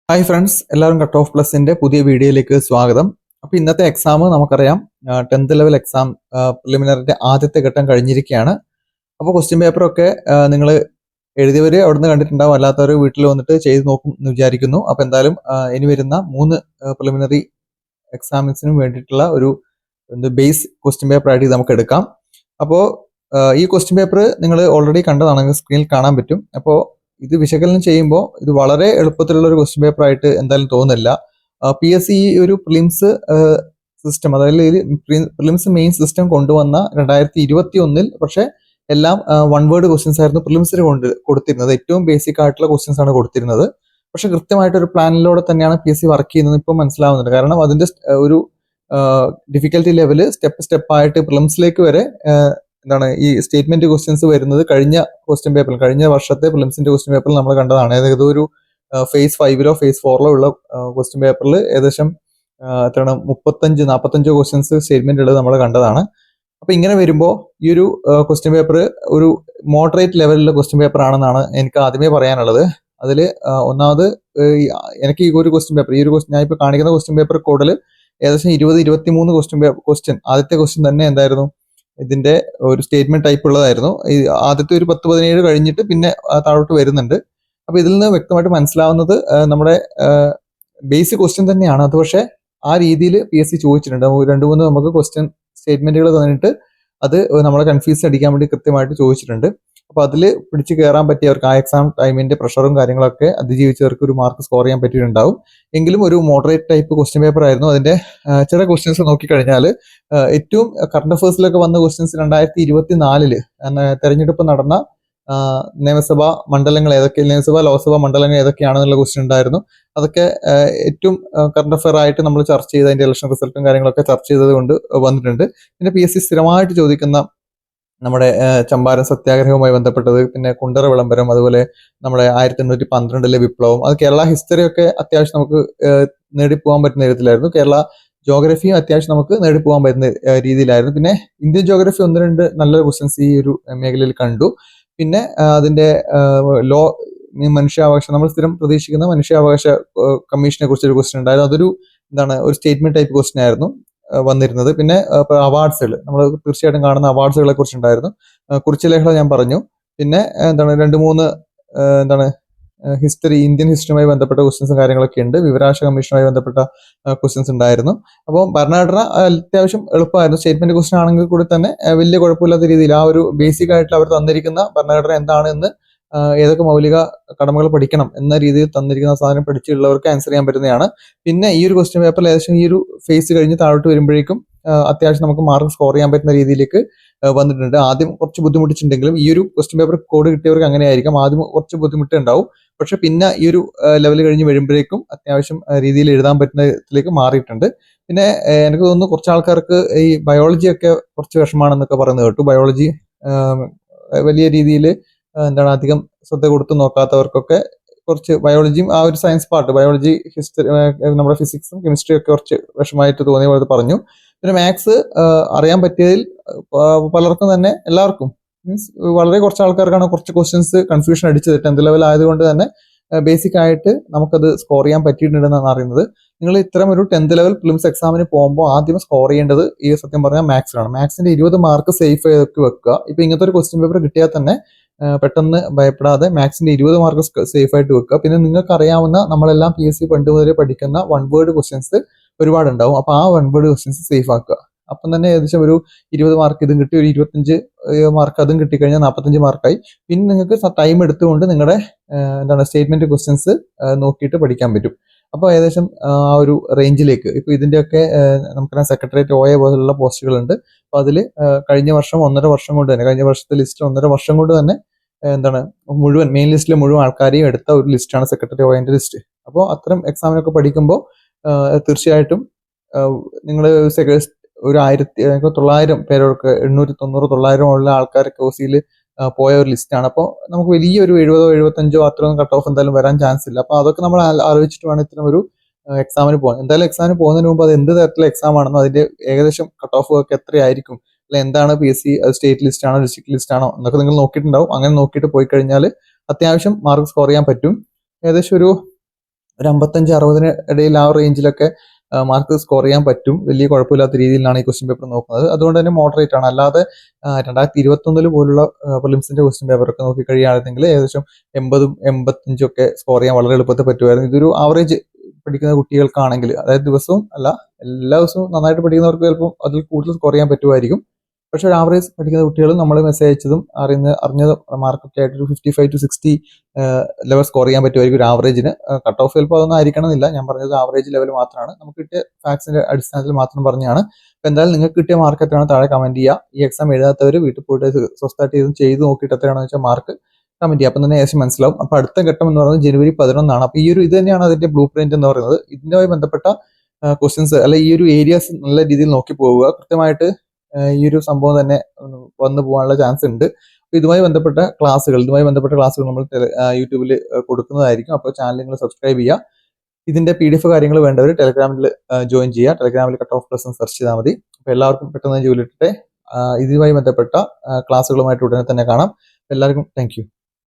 Hi friends, എല്ലാവരും cut off പ്ലസിന്റെ പുതിയ വീഡിയോയിലേക്ക് സ്വാഗതം. അപ്പോൾ ഇന്നത്തെ എക്സാം നമുക്കറിയാം, 10th ലെവൽ എക്സാം പ്രിലിമിനറിന്റെ ആദ്യത്തെ ഘട്ടം കഴിഞ്ഞിരിക്കുകയാണ്. അപ്പോൾ ക്വസ്റ്റ്യൻ പേപ്പറൊക്കെ നിങ്ങൾ എഴുതിയവർ അവിടുന്ന് കണ്ടിട്ടുണ്ടാവും, അല്ലാത്തവർ വീട്ടിൽ വന്നിട്ട് ചെയ്ത് നോക്കും എന്ന് വിചാരിക്കുന്നു. അപ്പോൾ എന്തായാലും ഇനി വരുന്ന 3 പ്രിലിമിനറി എക്സാമിൻസിനും വേണ്ടിയിട്ടുള്ള ഒരു ബേസ് ക്വസ്റ്റ്യൻ പേപ്പർ ആയിട്ട് ഇത് നമുക്ക് എടുക്കാം. അപ്പോൾ ഈ ക്വസ്റ്റ്യൻ പേപ്പർ നിങ്ങൾ ഓൾറെഡി കണ്ടതാണെങ്കിൽ സ്ക്രീനിൽ കാണാൻ പറ്റും. അപ്പോൾ ഇത് വിശകലനം ചെയ്യുമ്പോൾ ഇത് വളരെ എളുപ്പത്തിലുള്ള ഒരു ക്വസ്റ്റ്യൻ പേപ്പർ ആയിട്ട് എന്തായാലും തോന്നുന്നില്ല. PSC ഈ ഒരു പ്രിലിംസ് സിസ്റ്റം, അതായത് പ്രിലിംസ് മെയിൻ സിസ്റ്റം കൊണ്ടുവന്ന 2021 പക്ഷെ എല്ലാം വൺ വേർഡ് ക്വസ്റ്റ്യൻസ് ആയിരുന്നു പ്രിലിംസിന് കൊടുത്തിരുന്നത്. ഏറ്റവും ബേസിക് ആയിട്ടുള്ള ക്വസ്റ്റ്യൻസ് ആണ് കൊടുത്തിരുന്നത്. പക്ഷെ കൃത്യമായിട്ട് ഒരു പ്ലാനിലൂടെ തന്നെയാണ് PSC വർക്ക് ചെയ്യുന്നത് ഇപ്പോൾ മനസ്സിലാവുന്നുണ്ട്. കാരണം അതിന്റെ ഒരു ഡിഫിക്കൽട്ടി ലെവല് സ്റ്റെപ്പ് ആയിട്ട് പ്രിലിംസിലേക്ക് വരെ എന്താണ് ഈ സ്റ്റേറ്റ്മെന്റ് ക്വസ്റ്റ്യൻസ് വരുന്നത് കഴിഞ്ഞ ക്വസ്റ്റ്യൻ പേപ്പറിൽ, കഴിഞ്ഞ വർഷത്തെ പ്രിലിംസിന്റെ ക്വസ്റ്റ്യൻ പേപ്പറിൽ നമ്മൾ കണ്ടതാണ്. അതായത് ഒരു ഫേസ് 5 ഫേസ് 4 ഉള്ള ക്വസ്റ്റ്യൻ പേപ്പറിൽ ഏകദേശം എത്രയാണ് 35-45 ക്വസ്റ്റ്യൻസ് സ്റ്റേറ്റ്മെന്റ് ഉള്ളത് നമ്മൾ കണ്ടതാണ്. അപ്പൊ ഇങ്ങനെ വരുമ്പോൾ ഈ ഒരു ക്വസ്റ്റ്യൻ പേപ്പർ ഒരു മോഡറേറ്റ് ലെവലിലുള്ള ക്വസ്റ്റ്യൻ പേപ്പർ ആണെന്നാണ് എനിക്ക് ആദ്യമേ പറയാനുള്ളത്. അതിൽ ഒന്നാമത് എനിക്ക് ഈ ഒരു ക്വസ്റ്റ്യൻ പേപ്പർ, ഞാൻ ഇപ്പോൾ കാണിക്കുന്ന ക്വസ്റ്റ്യൻ പേപ്പർ കോഡിൽ ഏകദേശം 20-23 ക്വസ്റ്റ്യൻ ആദ്യത്തെ ക്വസ്റ്റ്യൻ തന്നെ എന്തായിരുന്നു, ഇതിന്റെ ഒരു സ്റ്റേറ്റ്മെന്റ് ടൈപ്പ് ഉള്ളതായിരുന്നു. ആദ്യത്തെ ഒരു 10-17 കഴിഞ്ഞിട്ട് പിന്നെ താഴോട്ട് വരുന്നുണ്ട്. അപ്പൊ ഇതിൽ നിന്ന് വ്യക്തമായിട്ട് മനസ്സിലാവുന്നത് നമ്മുടെ ബേസിക് ക്വസ്റ്റ്യൻ തന്നെയാണ്. അത് പക്ഷേ ആ രീതിയിൽ PSC ചോദിച്ചിട്ടുണ്ട്. 2-3 നമുക്ക് ക്വസ്റ്റ്യൻ സ്റ്റേറ്റ്മെന്റുകൾ തന്നിട്ട് അത് നമ്മളെ കൺഫ്യൂസ് അടിക്കാൻ വേണ്ടി കൃത്യമായിട്ട് ചോദിച്ചിട്ടുണ്ട്. അപ്പൊ അതിൽ പിടിച്ച് കയറാൻ പറ്റിയവർക്ക്, ആ എക്സാം ടൈമിന്റെ പ്രഷറും കാര്യങ്ങളൊക്കെ അതിജീവിച്ചവർക്ക് ഒരു മാർക്ക് സ്കോർ ചെയ്യാൻ പറ്റിയിട്ടുണ്ടാവും. എങ്കിലും ഒരു മോഡറേറ്റ് ടൈപ്പ് ക്വസ്റ്റ്യൻ പേപ്പർ ആയിരുന്നു. അതിന്റെ ചില ക്വസ്റ്റ്യൻസ് നോക്കിക്കഴിഞ്ഞാൽ ഏറ്റവും കറണ്ട് അഫയേഴ്സിലൊക്കെ വന്ന ക്വസ്റ്റ്യൻസ് 2024 തെരഞ്ഞെടുപ്പ് നടന്ന നിയമസഭാ മണ്ഡലങ്ങൾ ഏതൊക്കെ, നിയമസഭാ ലോക്സഭാ മണ്ഡലങ്ങൾ ഏതൊക്കെയാണെന്നുള്ള ക്വസ്റ്റ്യൻ ഉണ്ടായിരുന്നു. അതൊക്കെ ഏറ്റവും കറണ്ട് അഫയർ ആയിട്ട് നമ്മൾ ചർച്ച ചെയ്ത് അതിന്റെ ഇലക്ഷൻ റിസൾട്ടും കാര്യങ്ങളൊക്കെ ചർച്ച ചെയ്തത് കൊണ്ട് വന്നിട്ടുണ്ട്. പിന്നെ PSC സ്ഥിരമായിട്ട് ചോദിക്കുന്ന നമ്മുടെ ചമ്പാരൻ സത്യാഗ്രഹവുമായി ബന്ധപ്പെട്ടത്, പിന്നെ കുണ്ടറ വിളംബരം, അതുപോലെ നമ്മുടെ 1812 വിപ്ലവം, അത് കേരള ഹിസ്റ്ററി ഒക്കെ അത്യാവശ്യം നമുക്ക് നേടിപ്പോകാൻ പറ്റുന്ന വിധത്തിലായിരുന്നു. കേരള ജോഗ്രഫിയും അത്യാവശ്യം നമുക്ക് നേടിപ്പോകാൻ പറ്റുന്ന രീതിയിലായിരുന്നു. പിന്നെ ഇന്ത്യൻ ജോഗ്രഫി 1-2 നല്ല ക്വസ്റ്റ്യൻസ് ഈ ഒരു മേഖലയിൽ കണ്ടു. പിന്നെ അതിന്റെ മനുഷ്യാവകാശം, നമ്മൾ സ്ഥിരം പ്രതീക്ഷിക്കുന്ന മനുഷ്യാവകാശ കമ്മീഷനെ കുറിച്ചൊരു ക്വസ്റ്റ്യൻ ഉണ്ടായിരുന്നു. അതൊരു ഒരു സ്റ്റേറ്റ്മെന്റ് ടൈപ്പ് ക്വസ്റ്റ്യൻ ആയിരുന്നു വന്നിരുന്നത്. പിന്നെ അവാർഡ്സുകൾ, നമ്മൾ തീർച്ചയായിട്ടും കാണുന്ന അവാർഡ്സുകളെ കുറിച്ചുണ്ടായിരുന്നു. കുറിച്യലേഖകൾ ഞാൻ പറഞ്ഞു. പിന്നെ 2-3 ഹിസ്റ്ററി, ഇന്ത്യൻ ഹിസ്റ്ററിയുമായി ബന്ധപ്പെട്ട ക്വസ്റ്റ്യൻസും കാര്യങ്ങളൊക്കെ ഉണ്ട്. വിവരാവകാശ കമ്മീഷനുമായി ബന്ധപ്പെട്ട ക്വസ്റ്റ്യൻസ് ഉണ്ടായിരുന്നു. അപ്പോൾ ഭരണഘടന അത്യാവശ്യം എളുപ്പമായിരുന്നു. സ്റ്റേറ്റ്മെന്റ് ക്വസ്റ്റ്യൻ ആണെങ്കിൽ കൂടി തന്നെ വലിയ കുഴപ്പമില്ലാത്ത രീതിയിൽ ആ ഒരു ബേസിക് ആയിട്ട് അവർ തന്നിരിക്കുന്ന ഭരണഘടന എന്താണ് എന്ന്, ഏതൊക്കെ മൗലിക കടമകൾ പഠിക്കണം എന്ന രീതിയിൽ തന്നിരിക്കുന്ന സാധനം പഠിച്ചുള്ളവർക്ക് ആൻസർ ചെയ്യാൻ പറ്റുന്നതാണ്. പിന്നെ ഈ ഒരു ക്വസ്റ്റ്യൻ പേപ്പറിൽ ഏകദേശം ഈ ഒരു ഫേസ് കഴിഞ്ഞ് താഴോട്ട് വരുമ്പോഴേക്കും അത്യാവശ്യം നമുക്ക് മാർക്ക് സ്കോർ ചെയ്യാൻ പറ്റുന്ന രീതിയിലേക്ക് വന്നിട്ടുണ്ട്. ആദ്യം കുറച്ച് ബുദ്ധിമുട്ടിച്ചിട്ടുണ്ടെങ്കിലും ഈ ഒരു ക്വസ്റ്റ്യൻ പേപ്പർ കോഡ് കിട്ടിയവർക്ക് അങ്ങനെ ആയിരിക്കും, ആദ്യം കുറച്ച് ബുദ്ധിമുട്ട് ഉണ്ടാവും. പക്ഷെ പിന്നെ ഈ ഒരു ലെവൽ കഴിഞ്ഞ് വരുമ്പോഴേക്കും അത്യാവശ്യം രീതിയിൽ എഴുതാൻ പറ്റുന്നതിലേക്ക് മാറിയിട്ടുണ്ട്. പിന്നെ എനിക്ക് തോന്നുന്നു കുറച്ച് ആൾക്കാർക്ക് ഈ ബയോളജി ഒക്കെ കുറച്ച് വിഷമാണെന്നൊക്കെ പറയുന്നത് കേട്ടു. ബയോളജി വലിയ രീതിയിൽ അധികം ശ്രദ്ധ കൊടുത്ത് നോക്കാത്തവർക്കൊക്കെ കുറച്ച് ബയോളജിയും ആ ഒരു സയൻസ് പാർട്ട്, ബയോളജി, ഹിസ്റ്ററി, നമ്മുടെ ഫിസിക്സും കെമിസ്ട്രിയും ഒക്കെ കുറച്ച് വിഷമായിട്ട് തോന്നിയ പോലെ പറഞ്ഞു. പിന്നെ മാത്സ് അറിയാൻ പറ്റിയതിൽ പലർക്കും തന്നെ, എല്ലാവർക്കും മീൻസ് വളരെ കുറച്ച് ആൾക്കാർക്കാണ് കുറച്ച് ക്വസ്റ്റ്യൻസ് കൺഫ്യൂഷൻ അടിച്ചത്. 10th ലെവൽ ആയതുകൊണ്ട് തന്നെ ബേസിക് ആയിട്ട് നമുക്കത് സ്കോർ ചെയ്യാൻ പറ്റിയിട്ടുണ്ടെന്നാണ് അറിയുന്നത്. നിങ്ങൾ ഇത്തരം ഒരു 10th ലെവൽ പ്രിലിംസ് എക്സാമിന് പോകുമ്പോൾ ആദ്യം സ്കോർ ചെയ്യേണ്ടത് ഈ സത്യം പറഞ്ഞാൽ മാത്സിലാണ്. മാത്സിന്റെ 20 മാർക്ക് സേഫ് ചെയ്തൊക്കെ വെക്കുക. ഇപ്പൊ ഇങ്ങനത്തെ ഒരു ക്വസ്റ്റ്യൻ പേപ്പർ കിട്ടിയാൽ തന്നെ പെട്ടെന്ന് ഭയപ്പെടാതെ മാത്സിന്റെ 20 മാർക്ക് സേഫ് ആയിട്ട് വെക്കുക. പിന്നെ നിങ്ങൾക്ക് അറിയാവുന്ന, നമ്മളെല്ലാം PSC പണ്ട് മുതലേ പഠിക്കുന്ന വൺ വേർഡ് ക്വസ്റ്റ്യൻസ് ഒരുപാടുണ്ടാവും. അപ്പൊ ആ വൺ വേർഡ് ക്വസ്റ്റ്യൻസ് സേഫ് ആക്കുക. അപ്പം തന്നെ ഏകദേശം ഒരു 20 മാർക്ക് ഇതും കിട്ടി, ഒരു 25 മാർക്ക് അതും കിട്ടിക്കഴിഞ്ഞാൽ 45 മാർക്കായി. പിന്നെ നിങ്ങൾക്ക് ടൈം എടുത്തുകൊണ്ട് നിങ്ങളുടെ സ്റ്റേറ്റ്മെന്റ് ക്വസ്റ്റ്യൻസ് നോക്കിയിട്ട് പഠിക്കാൻ പറ്റും. അപ്പോൾ ഏകദേശം ആ ഒരു റേഞ്ചിലേക്ക്, ഇപ്പൊ ഇതിന്റെയൊക്കെ നമുക്കറിയാം സെക്രട്ടേറിയറ്റ് OA പോലുള്ള പോസ്റ്റുകളുണ്ട്. അപ്പൊ അതിൽ കഴിഞ്ഞ വർഷം 1.5 വർഷം കൊണ്ട് തന്നെ, കഴിഞ്ഞ വർഷത്തെ ലിസ്റ്റ് 1.5 വർഷം കൊണ്ട് തന്നെ മുഴുവൻ മെയിൻ ലിസ്റ്റിലെ മുഴുവൻ ആൾക്കാരെയും എടുത്ത ഒരു ലിസ്റ്റാണ് സെക്രട്ടറി OAന്റെ ലിസ്റ്റ്. അപ്പോൾ അത്തരം എക്സാമിനൊക്കെ പഠിക്കുമ്പോൾ തീർച്ചയായിട്ടും നിങ്ങൾ ഒരു 1900 പേരൊക്കെ, 890-900 ഉള്ള ആൾക്കാരൊക്കെ OC-യിൽ പോയ ഒരു ലിസ്റ്റാണ്. അപ്പോൾ നമുക്ക് വലിയൊരു 70-75 അത്രയൊന്നും കട്ട് ഓഫ് എന്തായാലും വരാൻ ചാൻസ് ഇല്ല. അപ്പൊ അതൊക്കെ നമ്മൾ ആലോചിച്ചിട്ട് വേണം ഇത്തരം ഒരു എക്സാമിന് പോകാൻ. എന്തായാലും എക്സാമിന് പോകുന്നതിന് മുമ്പ് അത് എന്ത് തരത്തിലുള്ള എക്സാം ആണെന്നോ അതിന്റെ ഏകദേശം കട്ട് ഓഫ് ഒക്കെ എത്രയായിരിക്കും, അല്ലെ എന്താണ് PSC സ്റ്റേറ്റ് ലിസ്റ്റ് ആണോ ഡിസ്ട്രിക്ട് ലിസ്റ്റ് ആണോ എന്നൊക്കെ നിങ്ങൾ നോക്കിയിട്ടുണ്ടാവും. അങ്ങനെ നോക്കിയിട്ട് പോയി കഴിഞ്ഞാൽ അത്യാവശ്യം മാർക്ക് സ്കോർ ചെയ്യാൻ പറ്റും. ഏകദേശം ഒരു ഒരു 55-60 ഇടയിൽ ആ റേഞ്ചിലൊക്കെ മാർക്ക് സ്കോർ ചെയ്യാൻ പറ്റും. വലിയ കുഴപ്പമില്ലാത്ത രീതിയിലാണ് ഈ ക്വസ്റ്റ്യൻ പേപ്പർ നോക്കുന്നത്. അതുകൊണ്ട് തന്നെ മോഡറേറ്റ് ആണ്. അല്ലാതെ 2021 പോലുള്ള പ്രിലിംസിന്റെ ക്വസ്റ്റ്യൻ പേപ്പർ ഒക്കെ നോക്കിക്കഴിയുകയാണെങ്കിൽ ഏകദേശം 80ഉം 85ഉം ഒക്കെ സ്കോർ ചെയ്യാൻ വളരെ എളുപ്പത്തിൽ പറ്റുമായിരുന്നു. ഇതൊരു ആവറേജ് പഠിക്കുന്ന കുട്ടികൾക്കാണെങ്കിൽ, അതായത് ദിവസവും അല്ല, എല്ലാ ദിവസവും നന്നായിട്ട് പഠിക്കുന്നവർക്ക് ചിലപ്പോൾ അതിൽ കൂടുതൽ സ്കോർ ചെയ്യാൻ പറ്റുമായിരിക്കും. പക്ഷെ ഒരു ആവറേജ് പഠിക്കുന്ന കുട്ടികൾ നമ്മൾ മെസ്സേജ് അയച്ചതും അറിഞ്ഞ മാർക്കൊക്കെ ആയിട്ട് ഒരു 55 to 60 ലെവൽ സ്കോർ ചെയ്യാൻ പറ്റുമായിരിക്കും ഒരു ആവറേജിന്. കട്ട് ഓഫ് ചിലപ്പോൾ അതൊന്നും ആയിരിക്കണമെന്നില്ല. ഞാൻ പറഞ്ഞത് ആവറേജ് ലെവൽ മാത്രമാണ്. നമുക്ക് കിട്ടിയ ഫാക്ട്സിന്റെ അടിസ്ഥാനത്തിൽ മാത്രം പറഞ്ഞാണ്. അപ്പോൾ എന്തായാലും നിങ്ങൾക്ക് കിട്ടിയ മാർക്ക് എത്രയാണ് താഴെ കമന്റ് ചെയ്യുക. ഈ എക്സാം എഴുതാത്തവർ വീട്ടിൽ പോയിട്ട് സ്വസ്ഥമായിട്ട് ചെയ്ത് നോക്കിയിട്ട് എത്രയാണെന്ന് വെച്ചാൽ മാർക്ക് കമന്റ് ചെയ്യുക. അപ്പം തന്നെ ഏകദേശം മനസ്സിലാവും. അപ്പോൾ അടുത്ത ഘട്ടം എന്ന് പറയുന്നത് ജനുവരി 11 അപ്പോൾ ഈ ഒരു ഇത് തന്നെയാണ് അതിന്റെ ബ്ലൂ പ്രിന്റ് എന്ന് പറയുന്നത്. ഇതിനുമായി ബന്ധപ്പെട്ട ക്വസ്റ്റ്യൻസ് അല്ലെ ഈ ഒരു ഏരിയാസ് നല്ല രീതിയിൽ നോക്കി പോവുക. കൃത്യമായിട്ട് ഈ ഒരു സംഭവം തന്നെ വന്നു പോകാനുള്ള ചാൻസ് ഉണ്ട്. അപ്പോൾ ഇതുമായി ബന്ധപ്പെട്ട ക്ലാസ്സുകൾ നമ്മൾ യൂട്യൂബിൽ കൊടുക്കുന്നതായിരിക്കും. അപ്പോൾ ചാനൽ നിങ്ങൾ സബ്സ്ക്രൈബ് ചെയ്യുക. ഇതിന്റെ PDF കാര്യങ്ങൾ വേണ്ടവർ ടെലഗ്രാമിൽ ജോയിൻ ചെയ്യുക. ടെലഗ്രാമിൽ കട്ട് ഓഫ് പ്ലസ് സെർച്ച് ചെയ്താൽ മതി. അപ്പോൾ എല്ലാവർക്കും പെട്ടെന്ന് ജോലി ഇട്ടിട്ട് ഇതുമായി ബന്ധപ്പെട്ട ക്ലാസ്സുകളുമായിട്ട് ഉടനെ തന്നെ കാണാം. എല്ലാവർക്കും താങ്ക് യു.